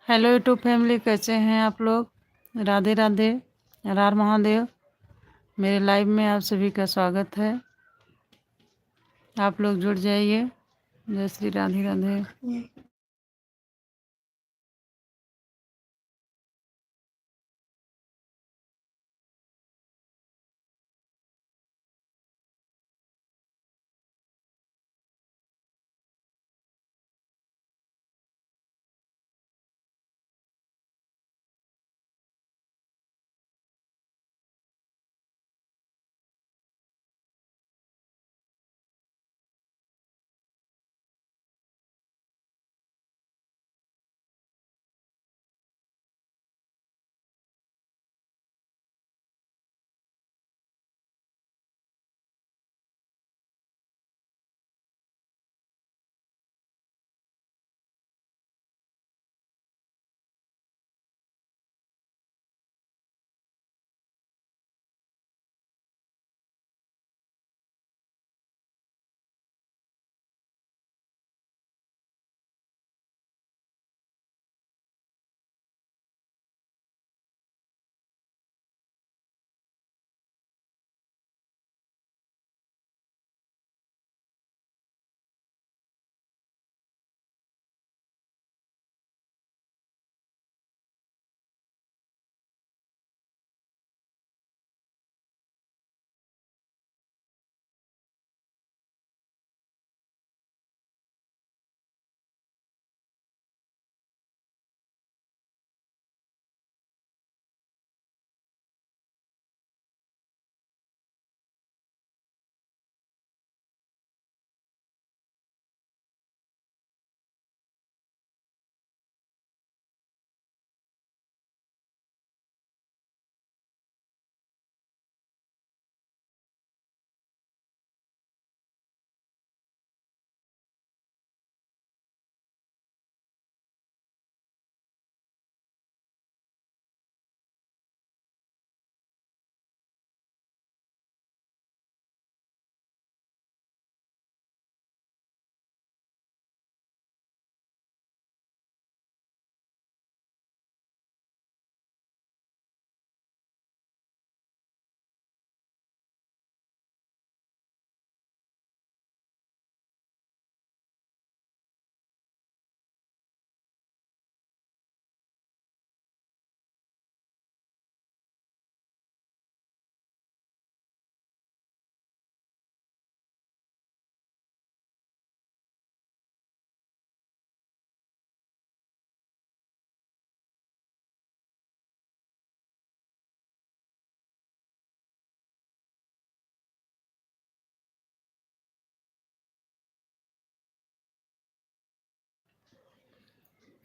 Hello YouTube family, कैसे हैं आप लोग। राधे राधे, हर हर महादेव। मेरे लाइव में आप सभी का स्वागत है। आप लोग जुड़ जाइए। जय श्री राधे राधे।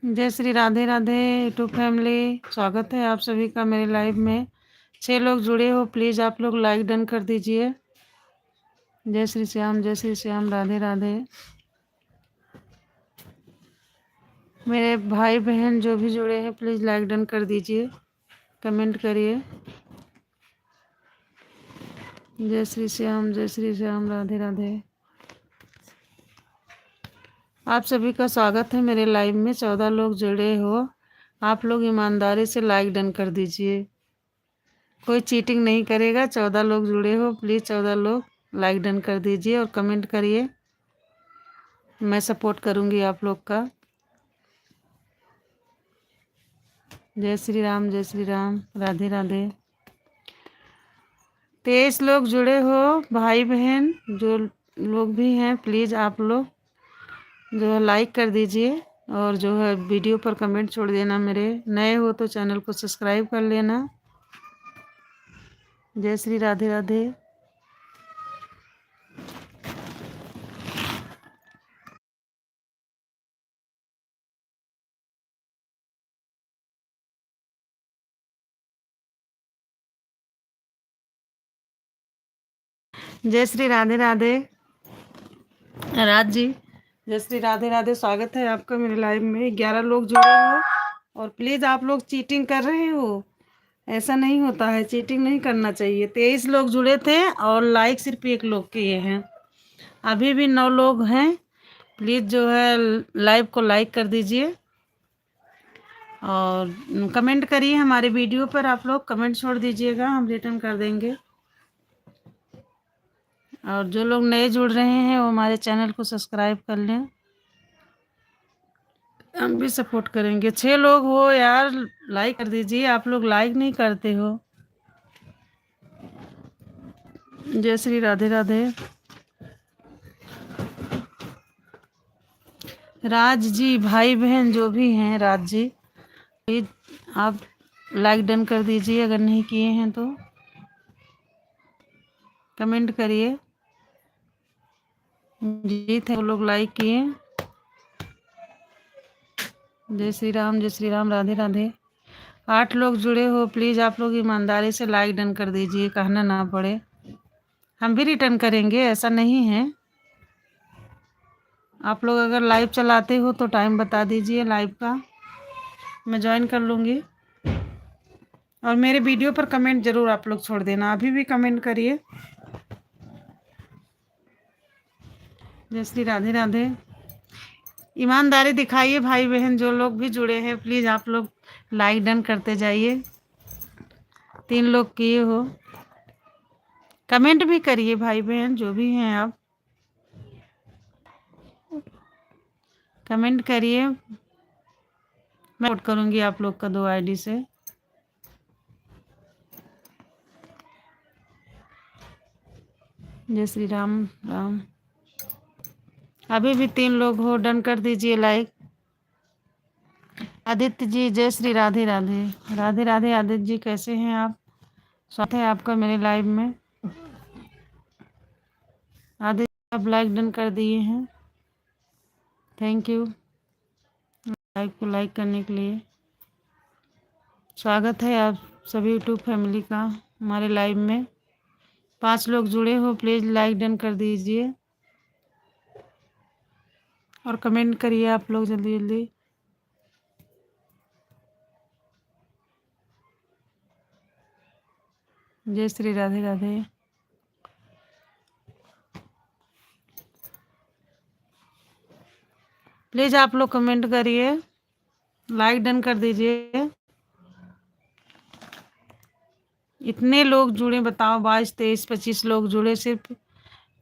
जय श्री राधे राधे यूट्यूब फैमिली, स्वागत है आप सभी का मेरे लाइव में। 6 लोग जुड़े हो, प्लीज़ आप लोग लाइक डन कर दीजिए। जय श्री श्याम, जय श्री श्याम, राधे राधे। मेरे भाई बहन जो भी जुड़े हैं, प्लीज़ लाइक डन कर दीजिए, कमेंट करिए। जय श्री श्याम, जय श्री श्याम, राधे राधे। आप सभी का स्वागत है मेरे लाइव में। 14 लोग जुड़े हो, आप लोग ईमानदारी से लाइक डन कर दीजिए, कोई चीटिंग नहीं करेगा। 14 लोग जुड़े हो, प्लीज़ 14 लोग लाइक डन कर दीजिए और कमेंट करिए, मैं सपोर्ट करूंगी आप लोग का। जय श्री राम, जय श्री राम, राधे राधे। 23 लोग जुड़े हो भाई बहन, जो लोग भी हैं प्लीज़ आप लोग जो है लाइक कर दीजिए और जो है वीडियो पर कमेंट छोड़ देना। मेरे नए हो तो चैनल को सब्सक्राइब कर लेना। जय श्री राधे राधे। जय श्री राधे राधे। राज जी, जय श्री राधे राधे, स्वागत है आपका मेरे लाइव में। 11 लोग जुड़े हो और प्लीज़ आप लोग चीटिंग कर रहे हो, ऐसा नहीं होता है, चीटिंग नहीं करना चाहिए। 23 लोग जुड़े थे और लाइक सिर्फ 1 लोग किए हैं, अभी भी 9 लोग हैं। प्लीज़ जो है लाइव को लाइक कर दीजिए और कमेंट करिए हमारे वीडियो पर, आप लोग कमेंट छोड़ दीजिएगा, हम रिटर्न कर देंगे। और जो लोग नए जुड़ रहे हैं वो हमारे चैनल को सब्सक्राइब कर लें, हम भी सपोर्ट करेंगे। 6 लोग हो यार, लाइक कर दीजिए, आप लोग लाइक नहीं करते हो। जय श्री राधे राधे। राज जी, भाई बहन जो भी हैं, राज जी प्लीज आप लाइक डन कर दीजिए, अगर नहीं किए हैं तो कमेंट करिए। जी थे वो लोग लाइक किए। जय श्री राम, राधे राधे। 8 लोग जुड़े हो, प्लीज़ आप लोग ईमानदारी से लाइक डन कर दीजिए, कहना ना पड़े, हम भी रिटर्न करेंगे, ऐसा नहीं है। आप लोग अगर लाइव चलाते हो तो टाइम बता दीजिए लाइव का, मैं ज्वाइन कर लूँगी। और मेरे वीडियो पर कमेंट ज़रूर आप लोग छोड़ देना, अभी भी कमेंट करिए। जय श्री राधे राधे। ईमानदारी दिखाइए भाई बहन, जो लोग भी जुड़े हैं प्लीज़ आप लोग लाइक डन करते जाइए। 3 लोग किए हो, कमेंट भी करिए भाई बहन जो भी हैं आप, कमेंट करिए, मैं वोट करूँगी आप लोग का 2 आईडी से। जय श्री राम राम। अभी भी 3 लोग हो, डन कर दीजिए लाइक। आदित्य जी, जय श्री राधे राधे। राधे राधे आदित्य जी, कैसे हैं आप? स्वागत है आपका मेरे लाइव में। आदित्य आप लाइक डन कर दिए हैं, थैंक यू लाइक को लाइक करने के लिए। स्वागत है आप सभी यूट्यूब फैमिली का हमारे लाइव में। 5 लोग जुड़े हो, प्लीज़ लाइक डन कर दीजिए और कमेंट करिए आप लोग जल्दी जल्दी। जय श्री राधे राधे। प्लीज़ आप लोग कमेंट करिए, लाइक डन कर दीजिए। इतने लोग जुड़े, बताओ, 22 23 25 लोग जुड़े, सिर्फ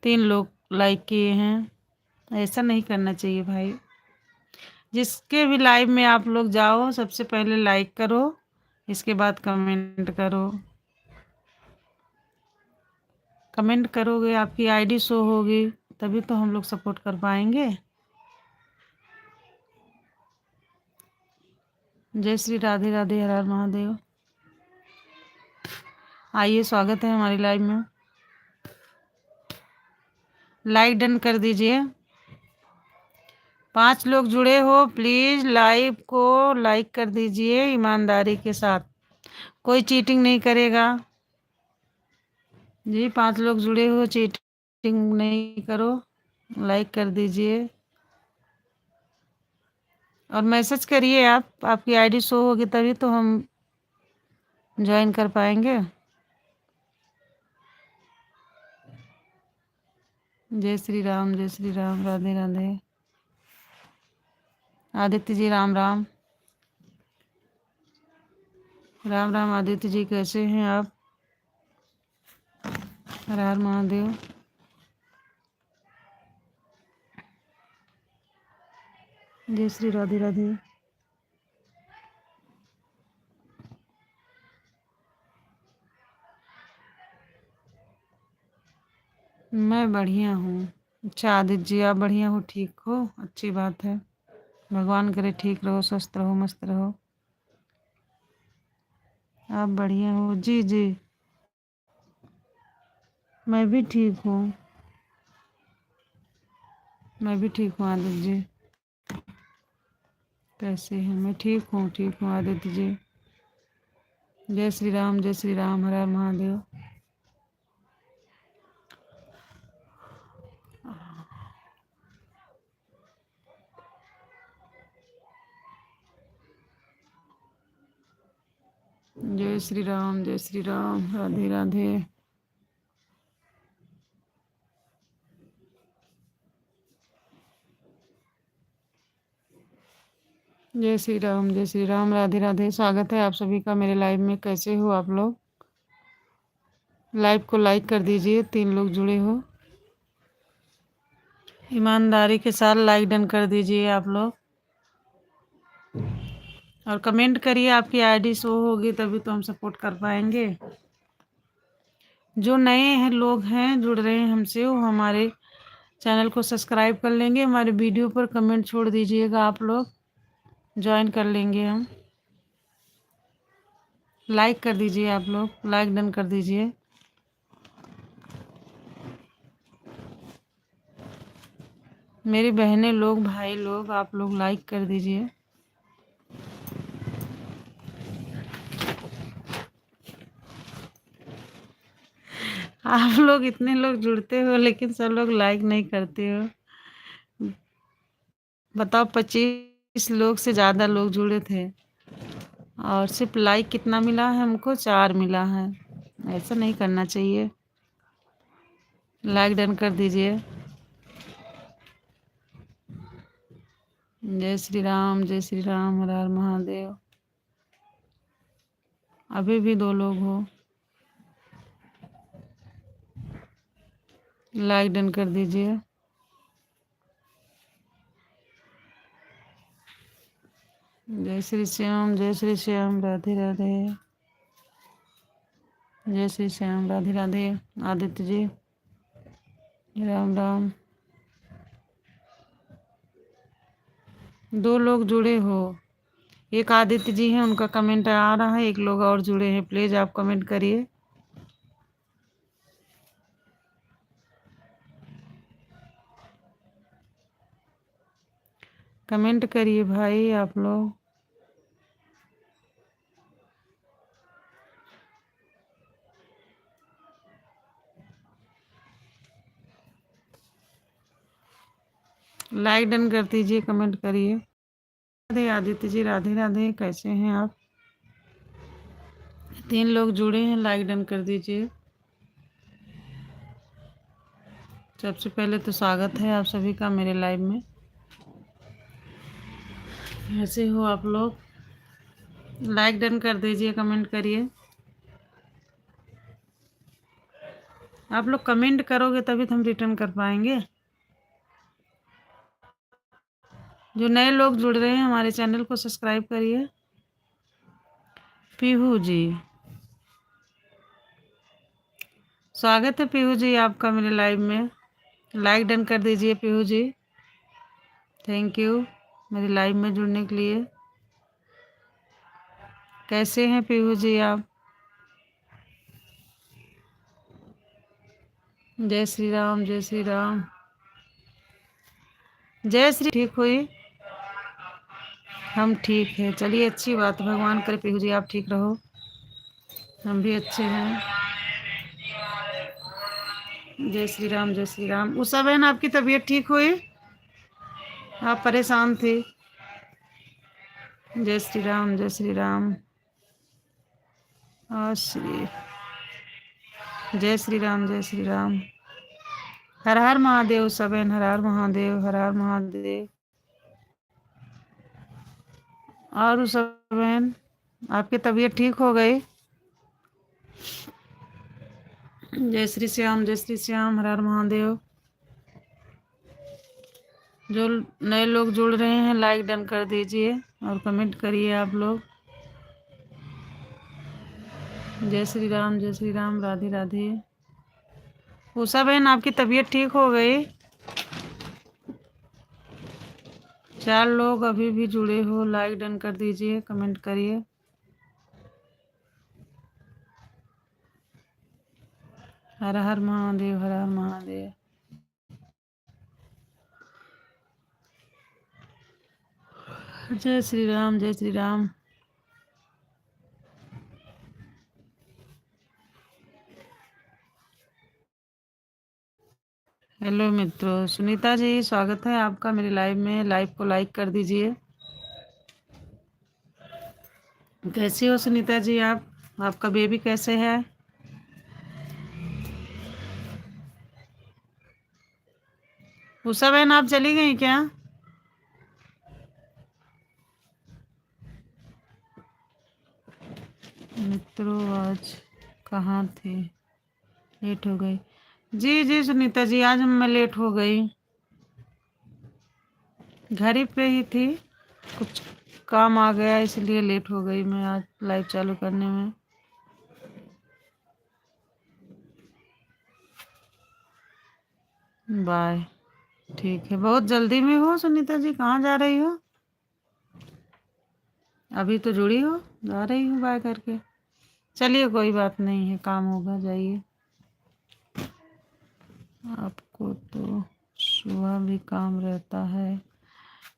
3 लोग लाइक किए हैं, ऐसा नहीं करना चाहिए भाई। जिसके भी लाइव में आप लोग जाओ, सबसे पहले लाइक करो, इसके बाद कमेंट करो। कमेंट करोगे आपकी आईडी शो होगी, तभी तो हम लोग सपोर्ट कर पाएंगे। जय श्री राधे राधे, हर हर महादेव। आइए, स्वागत है हमारी लाइव में, लाइक डन कर दीजिए। 5 लोग जुड़े हो, प्लीज़ लाइव को लाइक कर दीजिए ईमानदारी के साथ, कोई चीटिंग नहीं करेगा जी। 5 लोग जुड़े हो, चीटिंग नहीं करो, लाइक कर दीजिए और मैसेज करिए। आप, आपकी आईडी शो होगी तभी तो हम ज्वाइन कर पाएंगे। जय श्री राम, जय श्री राम, राधे राधे। आदित्य जी, राम राम। राम राम आदित्य जी, कैसे हैं आप? हर हर महादेव। जय श्री राधे राधे। मैं बढ़िया हूँ। अच्छा आदित्य जी, आप बढ़िया हो, ठीक हो, अच्छी बात है। भगवान करे ठीक रहो, स्वस्थ रहो, मस्त रहो। आप बढ़िया हो जी जी, मैं भी ठीक हूँ, मैं भी ठीक हूँ आदित्य जी। कैसे हैं? मैं ठीक हूँ आदित्य जी। जय श्री राम, जय श्री राम, हर हर महादेव। जय श्री राम, जय श्री राम, राधे राधे। जय श्री राम, राधे राधे। स्वागत है आप सभी का मेरे लाइव में। कैसे हो आप लोग? लाइव को लाइक कर दीजिए, 3 लोग जुड़े हो। ईमानदारी के साथ लाइक डन कर दीजिए आप लोग, और कमेंट करिए। आपकी आईडी शो होगी तभी तो हम सपोर्ट कर पाएंगे। जो नए हैं लोग हैं जुड़ रहे हैं हमसे, वो हमारे चैनल को सब्सक्राइब कर लेंगे। हमारे वीडियो पर कमेंट छोड़ दीजिएगा, आप लोग ज्वाइन कर लेंगे हम। लाइक कर दीजिए आप लोग, लाइक डन कर दीजिए। मेरी बहनें लोग, भाई लोग, आप लोग लाइक कर दीजिए। आप लोग इतने लोग जुड़ते हो लेकिन सब लोग लाइक नहीं करते हो। बताओ, 25 लोग से ज़्यादा लोग जुड़े थे और सिर्फ लाइक कितना मिला है हमको? 4 मिला है। ऐसा नहीं करना चाहिए। लाइक डन कर दीजिए। जय श्री राम, जय श्री राम, हर हर महादेव। अभी भी 2 लोग हो। लाइक डन कर दीजिए। जय श्री श्याम, जय श्री श्याम, राधे राधे। जय श्री श्याम, राधे राधे। आदित्य जी, राम राम। 2 लोग जुड़े हो। एक आदित्य जी हैं, उनका कमेंट आ रहा है। 1 लोग और जुड़े हैं, प्लीज़ आप कमेंट करिए। कमेंट करिए भाई आप लोग। लाइक डन कर दीजिए, कमेंट करिए। राधे आदित्य जी, राधे राधे। कैसे हैं आप? 3 लोग जुड़े हैं, लाइक डन कर दीजिए। सबसे पहले तो स्वागत है आप सभी का मेरे लाइव में। कैसे हो आप लोग? लाइक डन कर दीजिए, कमेंट करिए। आप लोग कमेंट करोगे तभी तो हम रिटर्न कर पाएंगे। जो नए लोग जुड़ रहे हैं हमारे चैनल को सब्सक्राइब करिए। पीहू जी, स्वागत है पीहू जी आपका मेरे लाइव में। लाइक डन कर दीजिए पीहू जी। थैंक यू मेरे लाइव में जुड़ने के लिए। कैसे हैं पीहू जी आप? जय श्री राम, जय श्री राम। जय श्री। ठीक हुई? हम ठीक है, चलिए अच्छी बात। भगवान करे पीहू जी आप ठीक रहो, हम भी अच्छे हैं। जय श्री राम, जय श्री राम। उषा बहन, आपकी तबीयत ठीक हुई? आप परेशान थे। जय श्री राम, जय श्री राम। और श्री जय श्री राम, जय श्री राम। हर हर महादेव उषा बहन, हर हर महादेव, हर हर महादेव। और उषा बहन, आपकी तबीयत ठीक हो गई? जय श्री श्याम, जय श्री श्याम, हर हर महादेव। जो नए लोग जुड़ रहे हैं लाइक डन कर दीजिए और कमेंट करिए आप लोग। जय श्री राम, जय श्री राम, राधे राधे। उषा बहन, आपकी तबीयत ठीक हो गई? 4 लोग अभी भी जुड़े हो, लाइक डन कर दीजिए, कमेंट करिए। हर हर महादेव, हर हर महादेव। जय श्री राम, जय श्री राम। हेलो मित्रों, सुनीता जी स्वागत है आपका मेरे लाइव में। लाइव को लाइक कर दीजिए। कैसी हो सुनीता जी आप? आपका बेबी कैसे है? उषा बहन, आप चली गई क्या? थी, लेट हो गई। जी जी सुनीता जी, आज मैं लेट हो गई, घर ही पे ही थी, कुछ काम आ गया इसलिए लेट हो गई मैं आज लाइव चालू करने में। बाय। ठीक है, बहुत जल्दी में हो सुनीता जी, कहाँ जा रही हो? अभी तो जुड़ी हो, जा रही हूँ बाय करके। चलिए कोई बात नहीं है, काम होगा, जाइए। आपको तो सुबह भी काम रहता है,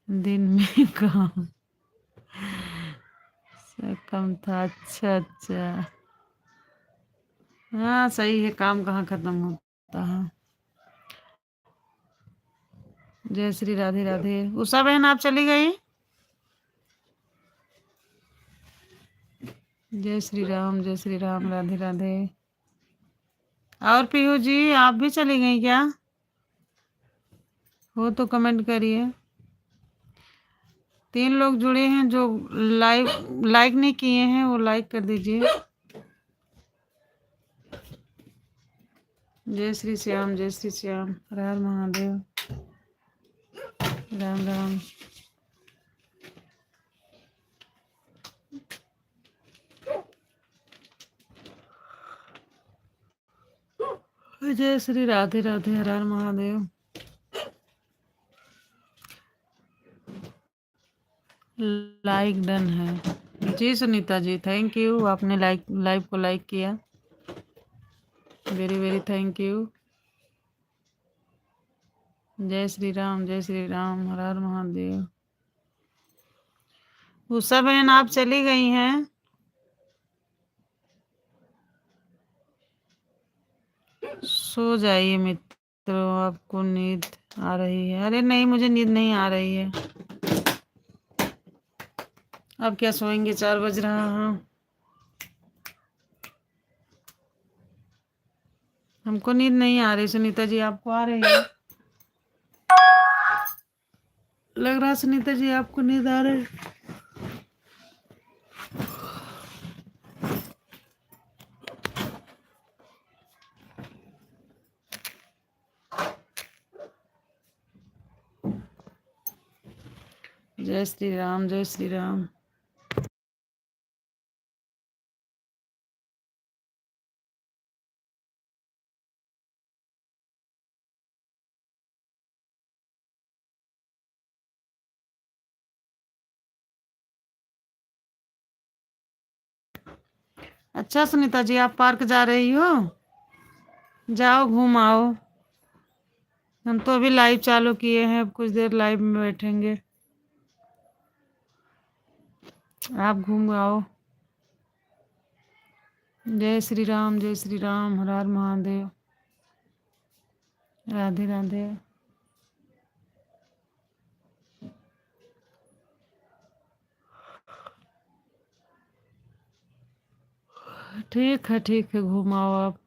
दिन में काम से कम था। अच्छा अच्छा, हाँ सही है, काम कहाँ खत्म होता है। जय श्री राधे राधे। उषा बहन आप चली गई? जय श्री राम, राधे राधे। और पीहू जी आप भी चली गई क्या? हो तो कमेंट करिए। 3 लोग जुड़े हैं, जो लाइक नहीं किए हैं वो लाइक कर दीजिए। जय श्री श्याम, जय श्री श्याम, हर हर महादेव, राम राम। जय श्री राधे राधे, हर हर महादेव। लाइक डन है जी सुनीता जी, थैंक यू, आपने लाइव को लाइक किया, वेरी वेरी थैंक यू। जय श्री राम, जय श्री राम, हर हर महादेव। उषा बहन आप चली गई हैं? सो जाइए मित्रों, आपको नींद आ रही है? अरे नहीं, मुझे नींद नहीं आ रही है। अब क्या सोएंगे, 4 बज रहा है। हमको नींद नहीं आ रही सुनीता जी, आपको आ रही है? लग रहा सुनीता जी आपको नींद आ रही है। जय श्री राम, जय श्री राम। अच्छा सुनीता जी, आप पार्क जा रही हो? जाओ घूम आओ। हम तो अभी लाइव चालू किए हैं, अब कुछ देर लाइव में बैठेंगे। आप घूम आओ। जय श्री राम, जय श्री राम, हर हर महादेव, राधे राधे। ठीक है, घुमाओ आप।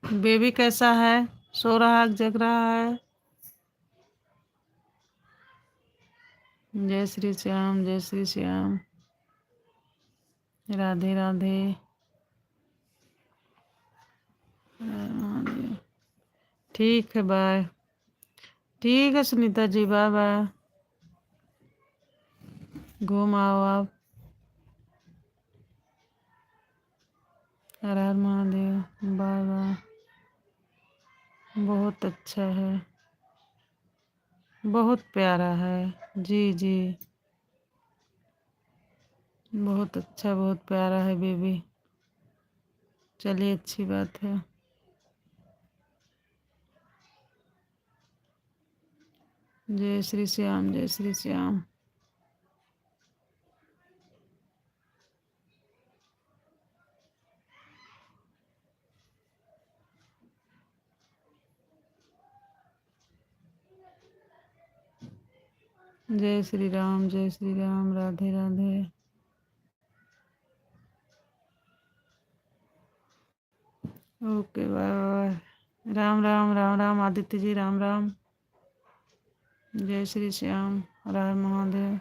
बेबी कैसा है, सो रहा है, जग रहा है? जय श्री श्याम, जय श्री श्याम, राधे राधे। ठीक है, बाय। ठीक है सुनीता जी, बाय बाय। घूम आओ आप। हर हर महादेव, बाय बाय। बहुत अच्छा है, बहुत प्यारा है। जी जी, बहुत अच्छा, बहुत प्यारा है बेबी। चलिए अच्छी बात है। जय श्री श्याम, जय श्री श्याम। जय श्री राम, जय Shri Ram, Radhe Radhe. Okay bye bye. Ram Ram, Ram Ram Aditya ji, Ram Ram. जय श्री श्याम, हर हर महादेव।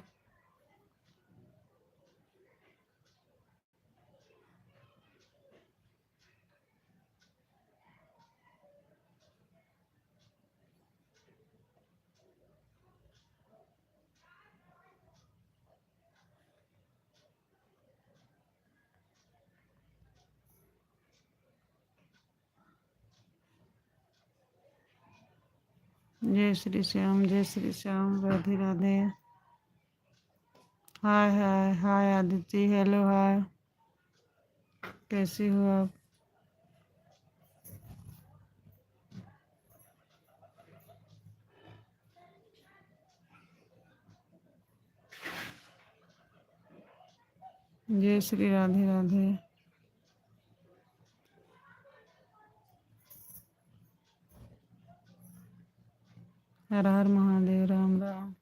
जय Shri Shyam, Radhe Radhe. Hi hi hi Aditya, hello hi, कैसी हो आप? जय श्री राधे राधे। हर हर महादेव, राम राम।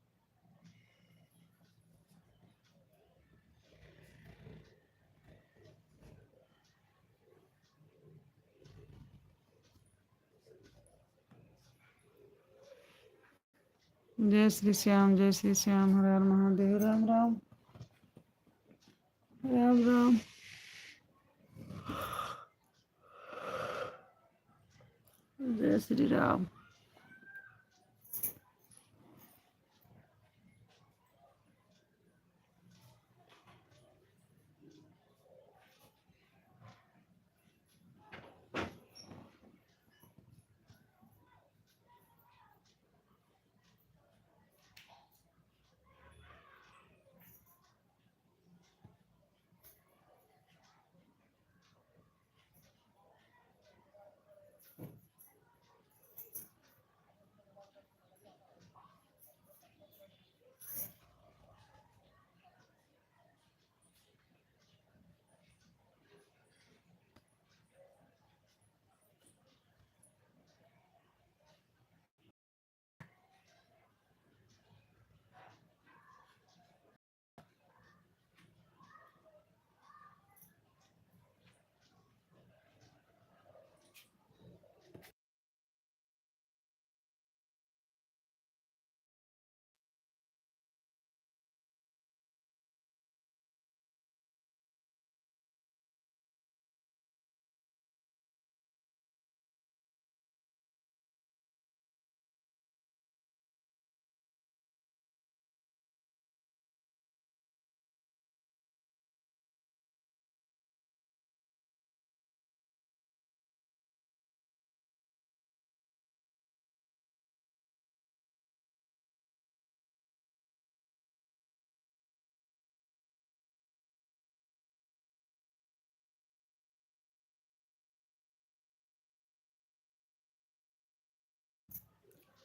जय श्री श्याम, जय श्री श्याम, हर हर महादेव, राम राम। राम राम। जय श्री राम।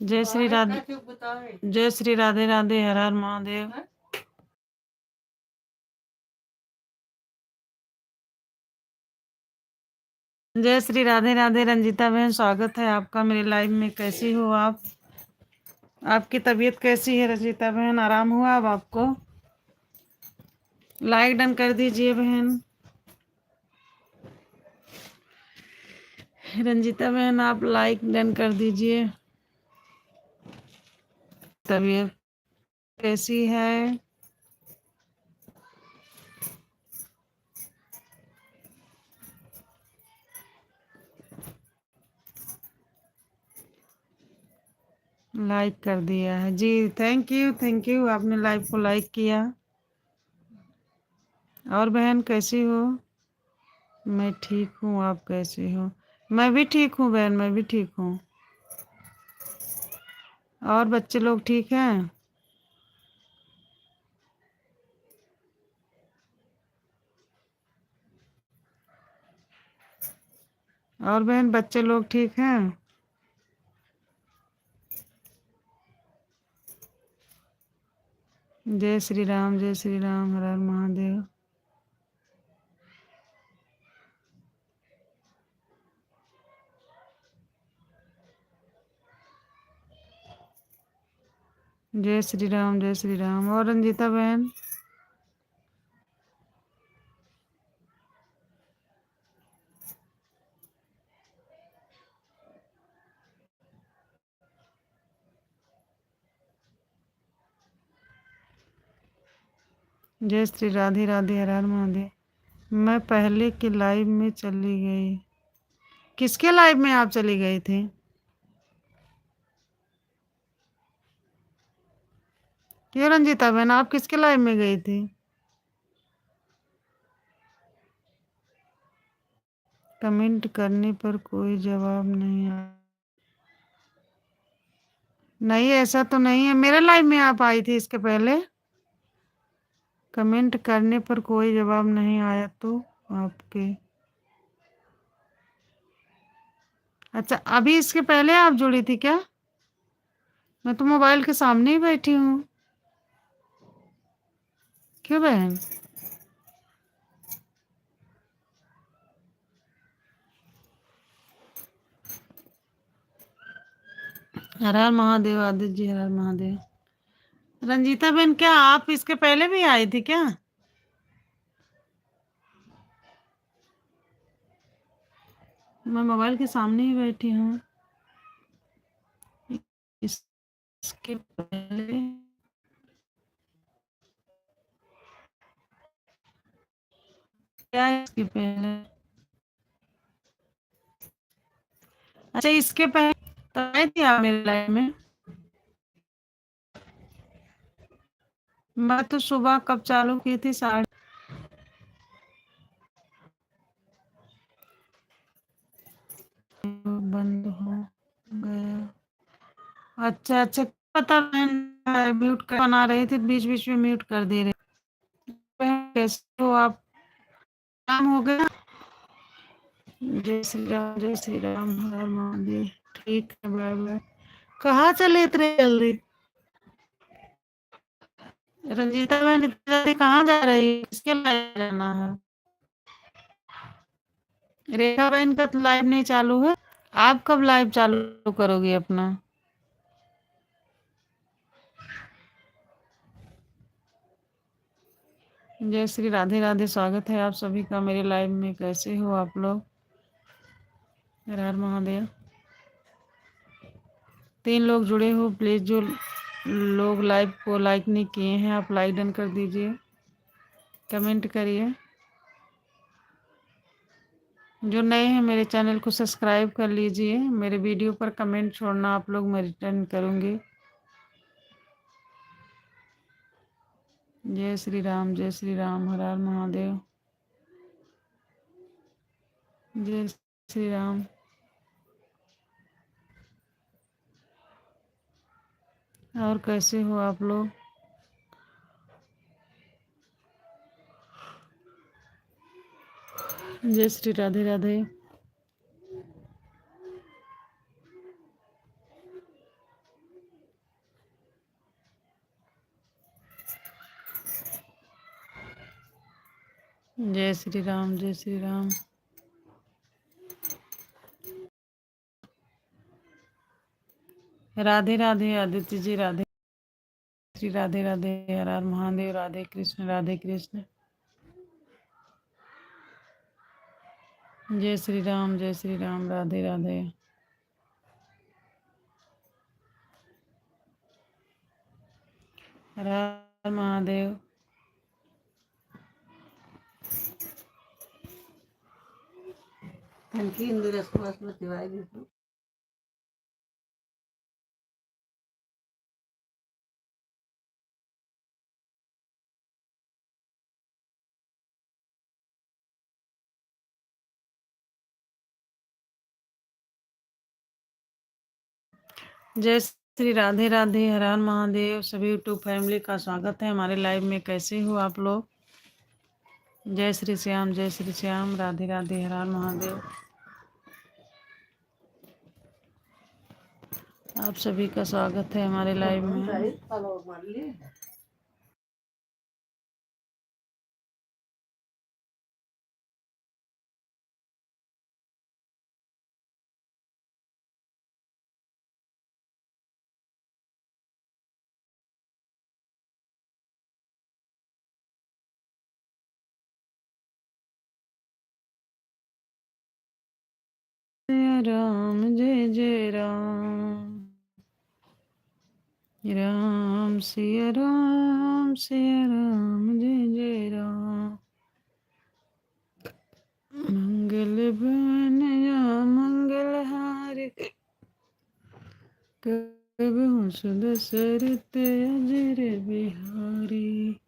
जय श्री राधे, जय श्री राधे राधे, हर हर महादेव। जय श्री राधे राधे, रंजीता बहन, स्वागत है आपका मेरे लाइव में। कैसी हो आप? आपकी तबीयत कैसी है रंजीता बहन? आराम हुआ अब आपको? लाइक डन कर दीजिए बहन। रंजीता बहन आप लाइक डन कर दीजिए। तबीयत कैसी है? लाइक कर दिया है जी, थैंक यू, आपने लाइव को लाइक किया। और बहन कैसी हो? मैं ठीक हूँ, आप कैसे हो? मैं भी ठीक हूँ बहन, मैं भी ठीक हूँ। और बच्चे लोग ठीक हैं? और बहन बच्चे लोग ठीक हैं? जय श्री राम, जय श्री राम, हर हर महादेव। जय श्री राम, जय श्री राम। और रंजीता बहन? जय श्री राधे राधे, हर हर महादेव। मैं पहले के लाइव में चली गई। किसके लाइव में आप चली गई थी? क्यों रंजीता बहन, आप किसके लाइव में गई थी? कमेंट करने पर कोई जवाब नहीं आया। नहीं, ऐसा तो नहीं है। मेरे लाइव में आप आई थी इसके पहले? कमेंट करने पर कोई जवाब नहीं आया तो आपके। अच्छा, अभी इसके पहले आप जुड़ी थी क्या? मैं तो मोबाइल के सामने ही बैठी हूँ। क्यों बहन? हर हर महादेव आदित्य जी, हर हर महादेव। रंजीता बहन, क्या आप इसके पहले भी आई थी क्या? मैं मोबाइल के सामने ही बैठी हूँ। इसके पहले क्या है? इसके पहले? अच्छा, इसके पहले तो आई थी आप मेरे लाइफ में? मैं तो सुबह कब चालू की थी, साढ़े। बंद हो गया। अच्छा अच्छा, पता नहीं, म्यूट कर बना रही थी, बीच बीच में म्यूट कर दे रहे। कैसे हो आप? काम हो गया? जय श्री राम, जय श्री राम, हर हर महादेव। ठीक है, बाय बाय। कहाँ चले इतने जल्दी? रंजीता बहन, इतनी जल्दी कहाँ जा रही है? किसके लाइव जाना है? रेखा बहन का तो लाइव नहीं चालू है। आप कब लाइव चालू करोगी अपना? जय श्री राधे राधे, स्वागत है आप सभी का मेरे लाइव में। कैसे हो आप लोग? हर हर महादेव। 3 लोग जुड़े हो, प्लीज जो लोग लाइव को लाइक नहीं किए हैं, आप लाइक डन कर दीजिए, कमेंट करिए। जो नए हैं मेरे चैनल को सब्सक्राइब कर लीजिए। मेरे वीडियो पर कमेंट छोड़ना आप लोग, मैं रिटर्न करूँगी। जय श्री राम, जय श्री राम, हर हर महादेव। जय श्री राम। और कैसे हो आप लोग? जय श्री राधे राधे। जय श्री राम, जय श्री राम। राधे राधे आदित्य जी, राधे श्री राधे राधे, हर हर महादेव, राधे कृष्ण, राधे कृष्ण। जय श्री राम, जय श्री राम, राधे राधे। हर हर महादेव। थैंक यू, इंदिरा सुभाष में दिवाई दी थी। जय श्री राधे राधे, हर हर महादेव। सभी यूट्यूब फैमिली का स्वागत है हमारे लाइव में। कैसे हो आप लोग? जय श्री श्याम, जय श्री श्याम, राधे राधे, हर हर महादेव। आप सभी का स्वागत है हमारे लाइव में। जय राम, जय जय राम, राम सिया राम, सिया राम, जय जय राम। मंगल बन या मंगल हार, कबहु सुदशरथ अजर बिहारी।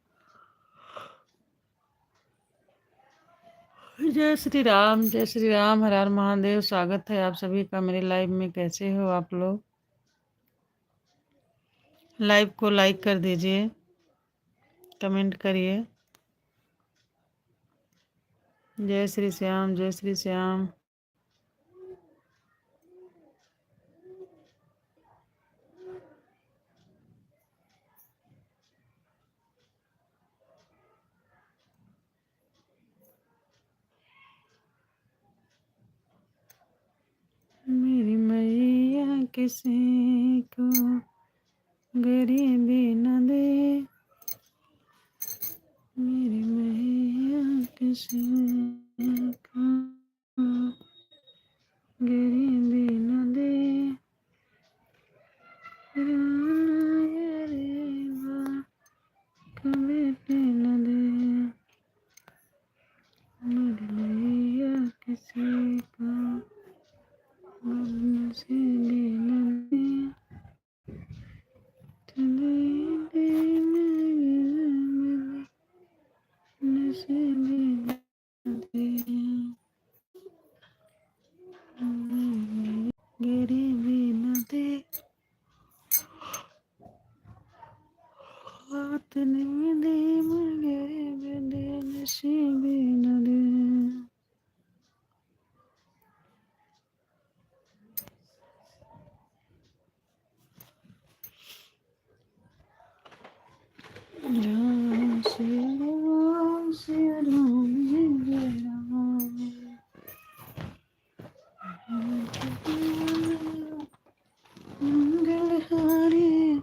जय श्री राम, जय श्री राम, हर हर महादेव। स्वागत है आप सभी का मेरे लाइव में। कैसे हो आप लोग? लाइव को लाइक कर दीजिए, कमेंट करिए। जय श्री श्याम, जय श्री श्याम। मेरी मैया किसी को गरीबी न दे, मेरी मैया किसी को गरीबी न दे, गरीबा कभी भी न दे, मेरी मैया किसी को नसीबी न दे, नसीबी न दे, गरीबी न दे, हाथ नहीं दे, गरीबी दे, नसीबी न दे। राम श्री राम जय राम, मंगलहारी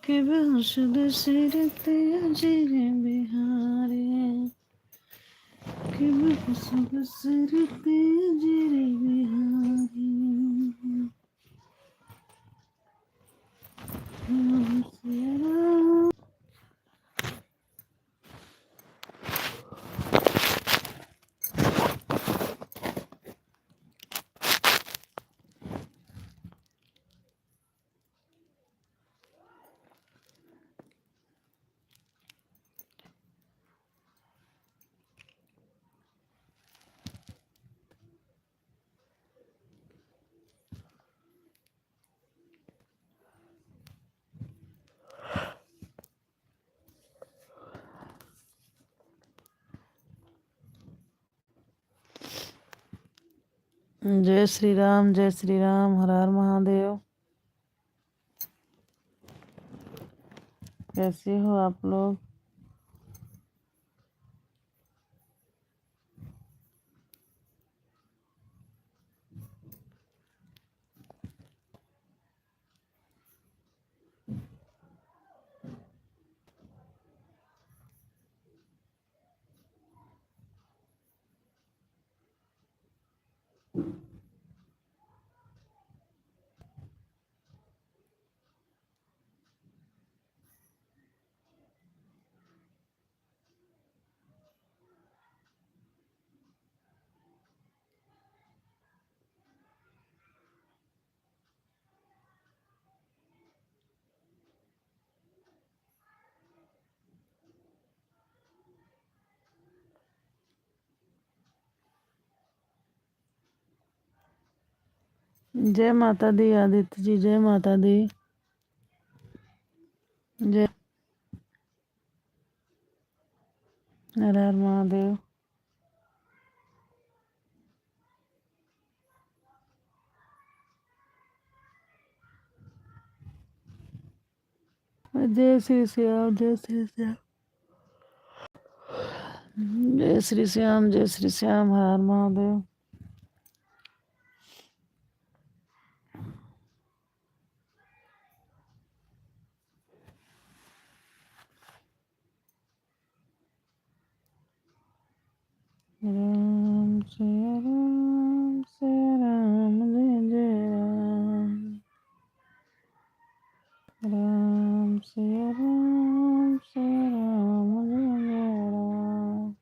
के बंशद सिरते अजय बिहारी, के बंशद सिरते अजय बिहारी, राम श्री राम। जय श्री राम, जय श्री राम, हर हर महादेव। कैसे हो आप लोग? जय माता दी आदित्य जी, जय माता दी, जय हर हर महादेव। जय श्री श्याम, जय श्री श्याम, जय श्री श्याम, जय श्री श्याम, हर हर महादेव। राम जय राम, जय राम, जय जय राम, राम जय राम, जय राम, जय जय राम।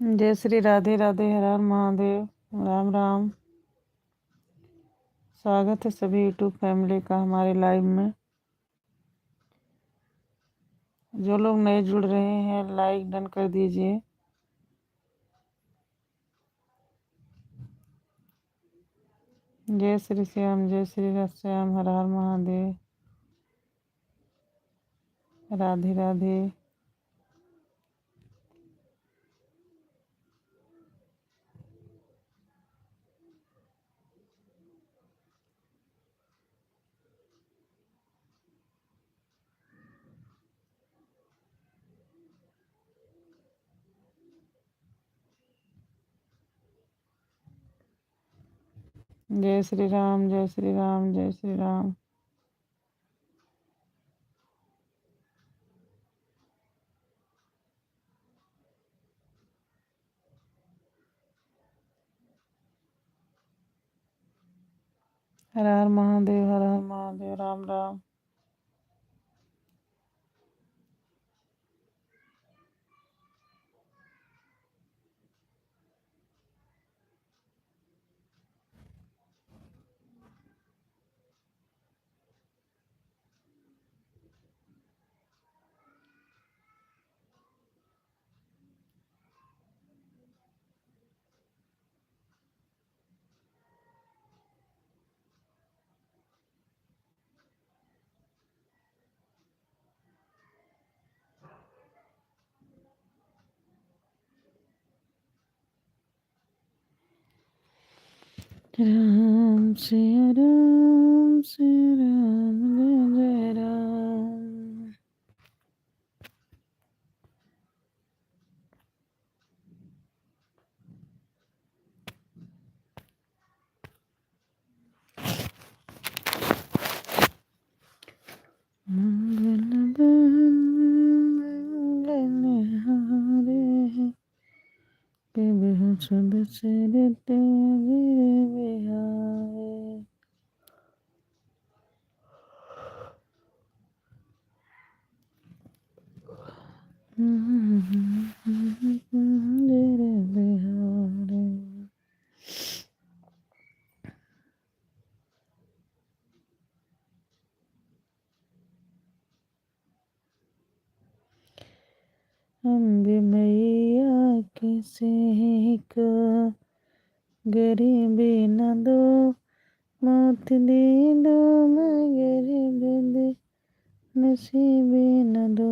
जय श्री राधे राधे, हर हर महादेव, राम राम। स्वागत है सभी यूट्यूब फैमिली का हमारे लाइव में। जो लोग नए जुड़ रहे हैं लाइक डन कर दीजिए। जय श्री श्याम, जय श्री श्याम, हर हर महादेव, राधे राधे। जय श्री राम, जय श्री राम, जय श्री राम। हर हर महादेव, हर हर महादेव, राम राम। राम सिया राम, सिया राम, जय जय राम। मंगल हारे के बिहु सब सिर तेरे बिहारे। तेरे बिहारे। अम्बे मैया किसी को गरीबी न दो, मौत दे दो मगर दे नसीबी न दो।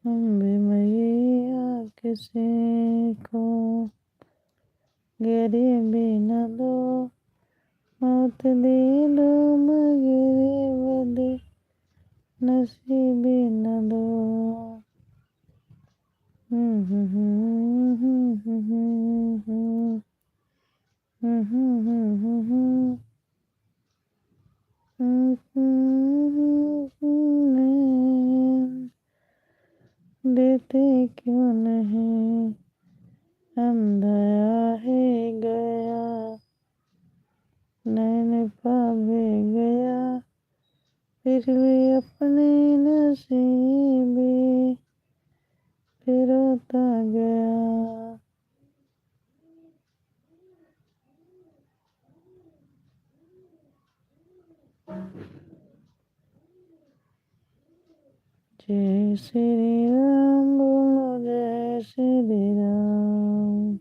अम्बे मैया किसी को गरीबी न दो, मौत दे दो मगर दे नसीबी न दो। देते क्यों नहीं, हम दया है गया, नैन पावे गया, फिर भी अपने नसीबे फिर होता गया। जय श्री राम बोलो, जय श्री राम।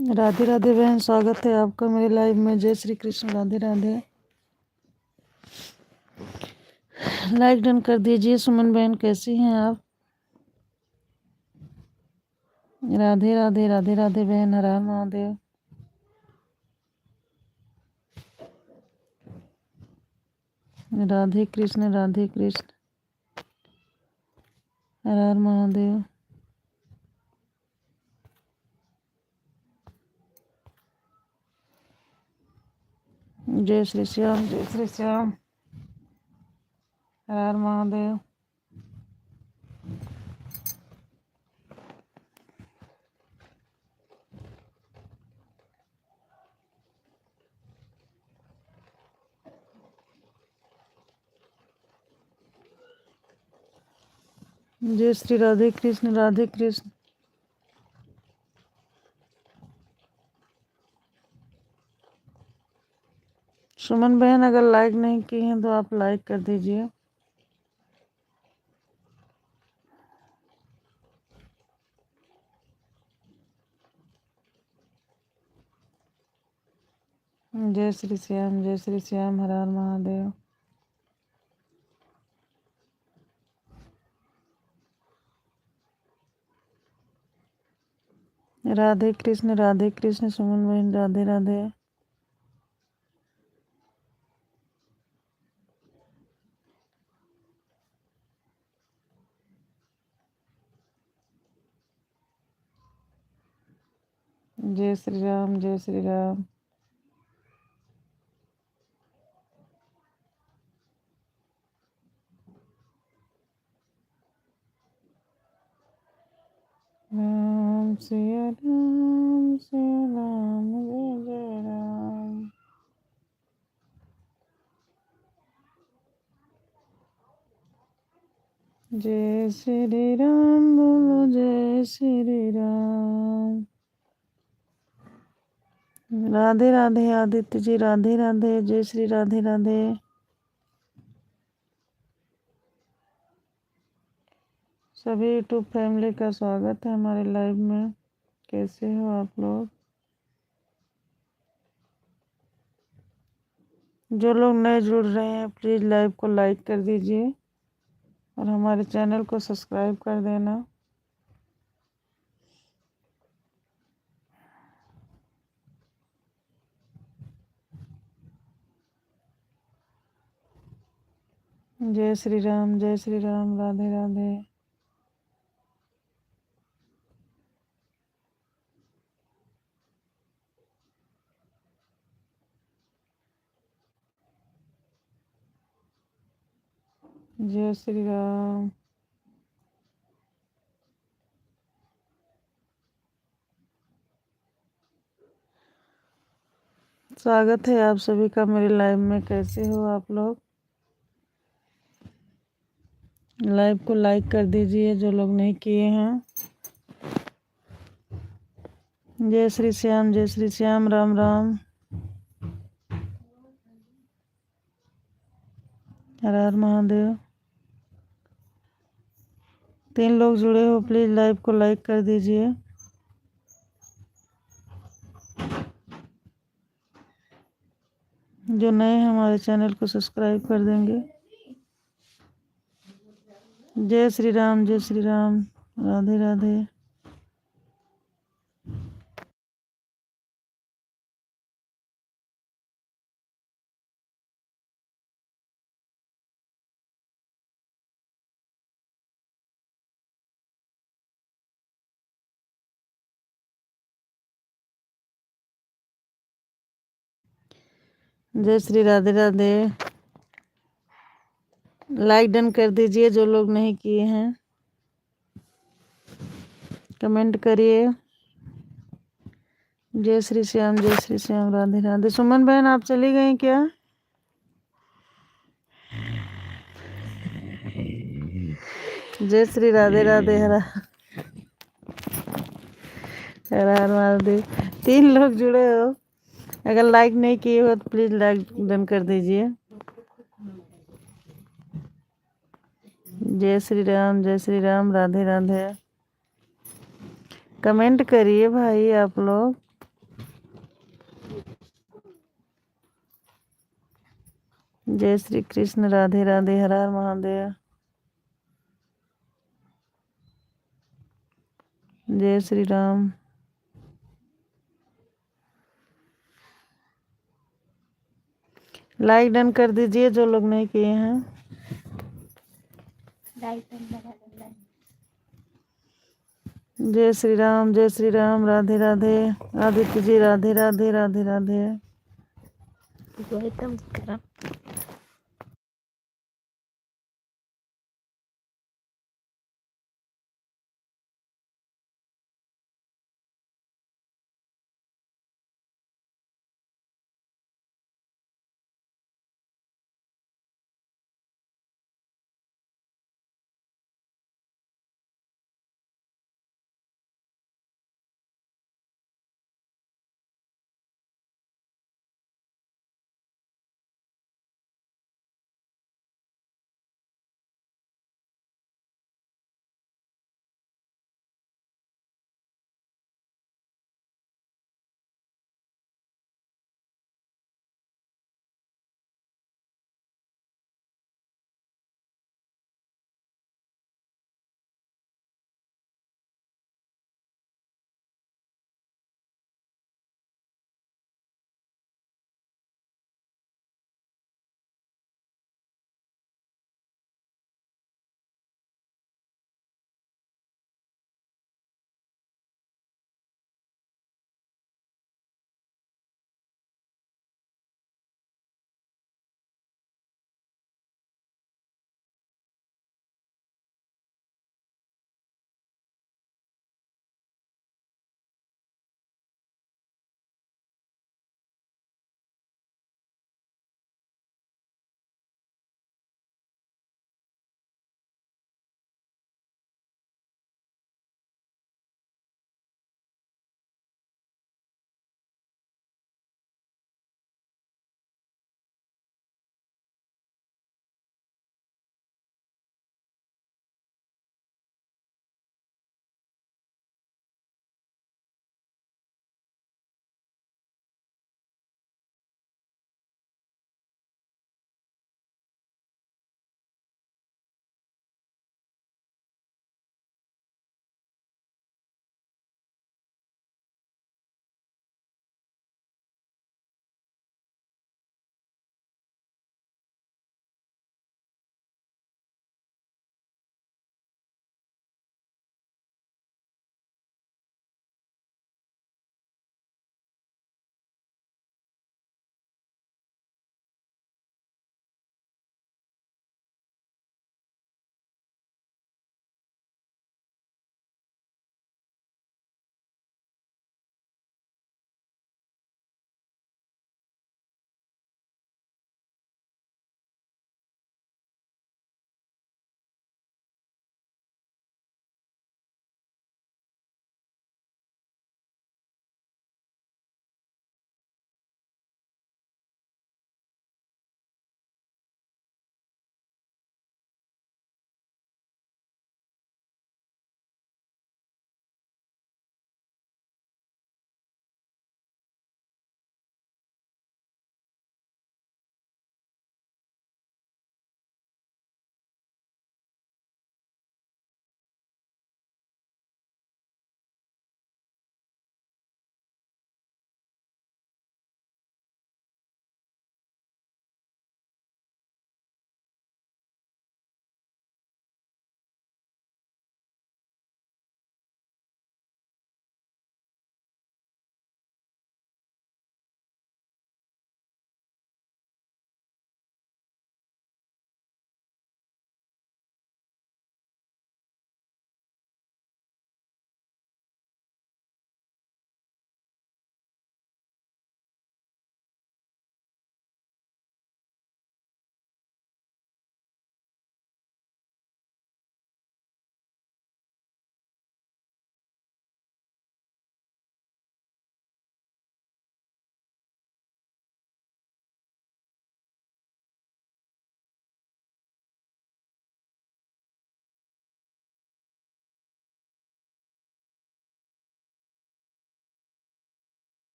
राधे राधे बहन, स्वागत है आपका मेरे लाइव में। जय श्री कृष्ण, राधे राधे। लाइक डन कर दीजिए। सुमन बहन कैसी हैं आप? राधे राधे, राधे राधे बहन, हर हर महादेव। राधे कृष्ण, राधे कृष्ण, हर हर महादेव। जय श्री श्याम, जय श्री श्याम, हर हर महादेव। जय श्री राधे कृष्ण, राधे कृष्ण। सुमन बहन अगर लाइक नहीं की हैं तो आप लाइक कर दीजिए। जय श्री श्याम, जय श्री श्याम, हर हर महादेव। राधे कृष्ण, सुमन बहन, राधे राधे। जय श्री राम, जय श्री राम। राम सिया राम, सिया राम, जय जय राम। जय श्री राम बोलो, जय श्री राम। राधे राधे आदित्य जी, राधे राधे। जय श्री राधे राधे। सभी यूट्यूब फैमिली का स्वागत है हमारे लाइव में। कैसे हो आप लोग? जो लोग नए जुड़ रहे हैं प्लीज़ लाइव को लाइक कर दीजिए और हमारे चैनल को सब्सक्राइब कर देना। जय श्री राम, जय श्री राम, राधे राधे। जय श्री राम। स्वागत है आप सभी का मेरे लाइव में। कैसे हो आप लोग? लाइव को लाइक कर दीजिए जो लोग नहीं किए हैं। जय श्री श्याम, जय श्री श्याम, राम राम, हर हर महादेव। 3 लोग जुड़े हो प्लीज़ लाइव को लाइक कर दीजिए। जो नए हैं हमारे चैनल को सब्सक्राइब कर देंगे। जय श्री राम, जय श्री राम, राधे राधे। जय श्री राधे राधे। लाइक डन कर दीजिए जो लोग नहीं किए हैं। कमेंट करिए। जय श्री श्याम, जय श्री श्याम, राधे राधे। सुमन बहन आप चली गई क्या? जय श्री राधे राधे, हर हर महादेव। 3 लोग जुड़े हो, अगर लाइक नहीं किए हो तो प्लीज लाइक डन कर दीजिए। जय श्री राम, जय श्री राम, राधे राधे। कमेंट करिए भाई आप लोग। जय श्री कृष्ण, राधे राधे, हर हर महादेव। जय श्री राम। लाइक डन कर दीजिए जो लोग नहीं किए हैं। जय श्री राम, जय Shri Ram, Radhe Radhe. Aditya ji Radhe Radhe, Radhe Radhe.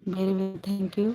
Very very thank you.